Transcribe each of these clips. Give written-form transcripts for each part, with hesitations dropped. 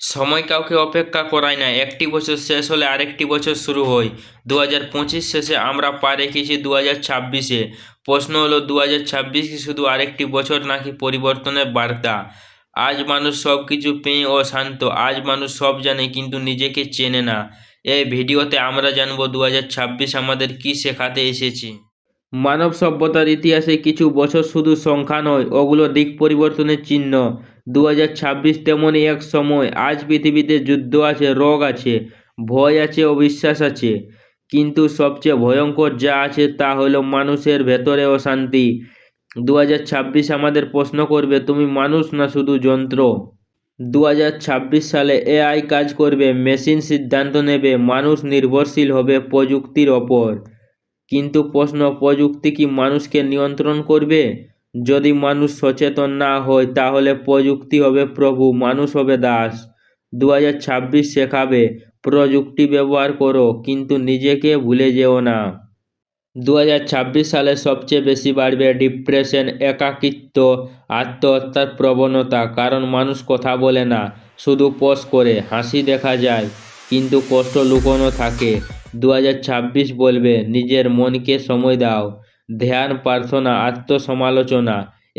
সময় কাউকে অপেক্ষা করায় না। একটি বছর শেষ হলে আরেকটি বছর শুরু হয়। 2025 শেষে আমরা পা রেখেছি 2026-এ। প্রশ্ন হলো 2026 কি শুধু আরেকটি বছর নাকি পরিবর্তনের বার্তা? আজ মানুষ সব কিছু পেয়ে অশান্ত, আজ মানুষ সব জানে কিন্তু নিজেকে চেনে না। এই ভিডিওতে আমরা জানবো 2026 আমাদের কি শেখাতে এসেছে। মানব সভ্যতার ইতিহাসে কিছু বছর শুধু সংখ্যা নয়, ওগুলো দিক পরিবর্তনের চিহ্ন। 2026 তেমনই এক সময়। আজ পৃথিবীতে যুদ্ধ আছে, রোগ আছে, ভয় আছে, অবিশ্বাস আছে, কিন্তু সবচেয়ে ভয়ঙ্কর যা আছে তা হলো মানুষের ভেতরে অশান্তি। 2026 আমাদের প্রশ্ন করবে, তুমি মানুষ না শুধু যন্ত্র? 2026 সালে এআই কাজ করবে, মেশিন সিদ্ধান্ত নেবে, মানুষ নির্ভরশীল হবে প্রযুক্তির ওপর। কিন্তু প্রশ্ন, প্রযুক্তি কি মানুষকে নিয়ন্ত্রণ করবে? যদি মানুষ সচেতন না হয় তাহলে প্রযুক্তি হবে প্রভু, মানুষ হবে দাস। 2026 শেখাবে, প্রযুক্তি ব্যবহার করো কিন্তু নিজেকে ভুলে যেও না। 2026 সালে সবচেয়ে বেশি বাড়বে ডিপ্রেশন, একাকিত্ব, আত্মহত্যার প্রবণতা। কারণ মানুষ কথা বলে না, শুধু পোস্ট করে। হাসি দেখা যায় কিন্তু কষ্ট লুকোনো থাকে। 2026 বলবে, নিজের মনকে সময় দাও। ধ্যান, প্রার্থনা, আত্মসমালোচনা,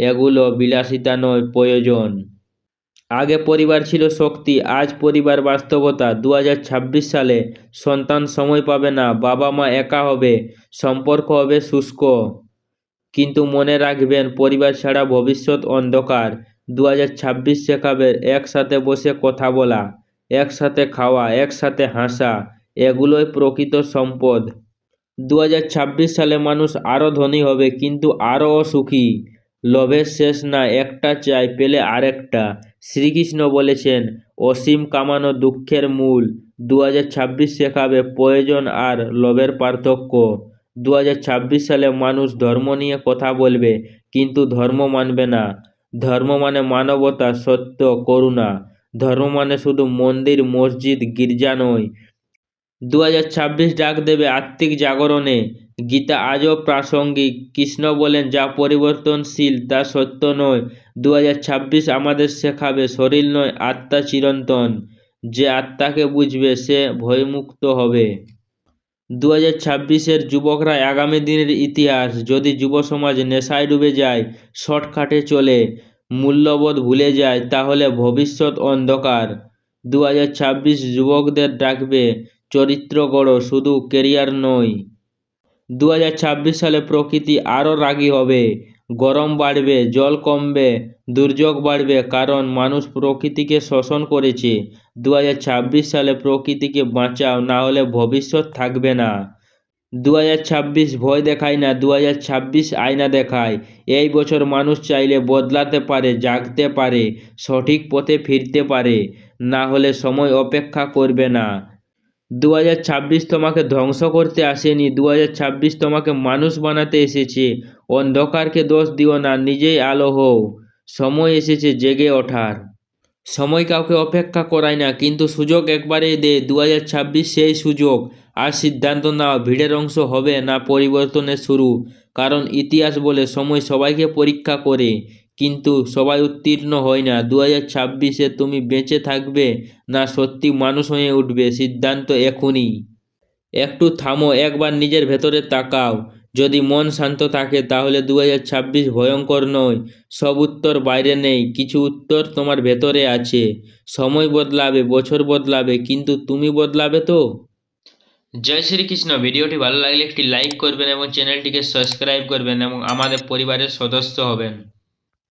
এগুলো বিলাসিতা নয়, প্রয়োজন। আগে পরিবার ছিল শক্তি, আজ পরিবার বাস্তবতা। 2026 সালে সন্তান সময় পাবে না, বাবা মা একা হবে, সম্পর্ক হবে শুষ্ক। কিন্তু মনে রাখবেন, পরিবার ছাড়া ভবিষ্যৎ অন্ধকার। 2026 শেখাবে একসাথে বসে কথা বলা, একসাথে খাওয়া, একসাথে হাসা, এগুলোই প্রকৃত সম্পদ। 2026 সালে মানুষ আরও ধনী হবে কিন্তু আরও অসুখী। লোভের শেষ না, একটা চাই, পেলে আরেকটা। শ্রীকৃষ্ণ বলেছেন, অসীম কামানো দুঃখের মূল। 2026 শেখাবে প্রয়োজন আর লোভের পার্থক্য। 2026 সালে মানুষ ধর্ম নিয়ে কথা বলবে কিন্তু ধর্ম মানবে না। ধর্ম মানে মানবতা, সত্য, করুণা। ধর্ম মানে শুধু মন্দির, মসজিদ, গির্জা নয়। 2026 ডাক দেবে আত্মিক জাগরণে। গীতা আজও প্রাসঙ্গিক। কৃষ্ণ বলেন, যা পরিবর্তনশীল তা সত্য নয়। 2026 আমাদের শেখাবে, শরীর নয়, আত্মা চিরন্তন। যে আত্মাকে বুঝবে সে ভয়মুক্ত হবে। 2026-এর যুবকরা আগামী দিনের ইতিহাস। যদি যুব সমাজ নেশায় ডুবে যায়, শর্টকাটে চলে, মূল্যবোধ ভুলে যায়, তাহলে ভবিষ্যৎ অন্ধকার। 2026 যুবকদের ডাকবে, চরিত্র গড়ো, শুধু কেরিয়ার নয়। 2026 সালে প্রকৃতি আরও রাগী হবে। গরম বাড়বে, জল কমবে, দুর্যোগ বাড়বে, কারণ মানুষ প্রকৃতিকে শোষণ করেছে। 2026 সালে প্রকৃতিকে বাঁচাও, না হলে ভবিষ্যৎ থাকবে না। 2026 ভয় দেখায় না, 2026 আয়না দেখায়। এই বছর মানুষ চাইলে বদলাতে পারে, জাগতে পারে, সঠিক পথে ফিরতে পারে। না হলে সময় অপেক্ষা করবে না। 2026 তোমাকে ধ্বংস করতে আসেনি, 2026 তোমাকে মানুষ বানাতে এসেছে। অন্ধকারকে দোষ দিও না, নিজেই আলো হও। সময় এসেছে জেগে ওঠার। সময় কাউকে অপেক্ষা করায় না, কিন্তু সুযোগ একবারেই দেয়। 2026 সেই সুযোগ। আর সিদ্ধান্ত নাও, ভিড়ের অংশ হবে না পরিবর্তনের শুরু। কারণ ইতিহাস বলে, সময় সবাইকে পরীক্ষা করে কিন্তু সবাই উত্তীর্ণ হয় না। 2026-এ তুমি বেঁচে থাকবে না সত্যি মানুষ হয়ে উঠবে, সিদ্ধান্ত এখনই। একটু থামো, একবার নিজের ভেতরে তাকাও। যদি মন শান্ত থাকে তাহলে 2026 ভয়ঙ্কর নয়। সব উত্তর বাইরে নেই, কিছু উত্তর তোমার ভেতরে আছে। সময় বদলাবে, বছর বদলাবে, কিন্তু তুমি বদলাবে তো। জয় শ্রীকৃষ্ণ। ভিডিওটি ভালো লাগলে একটি লাইক করবেন এবং চ্যানেলটিকে সাবস্ক্রাইব করবেন এবং আমাদের পরিবারের সদস্য হবেন।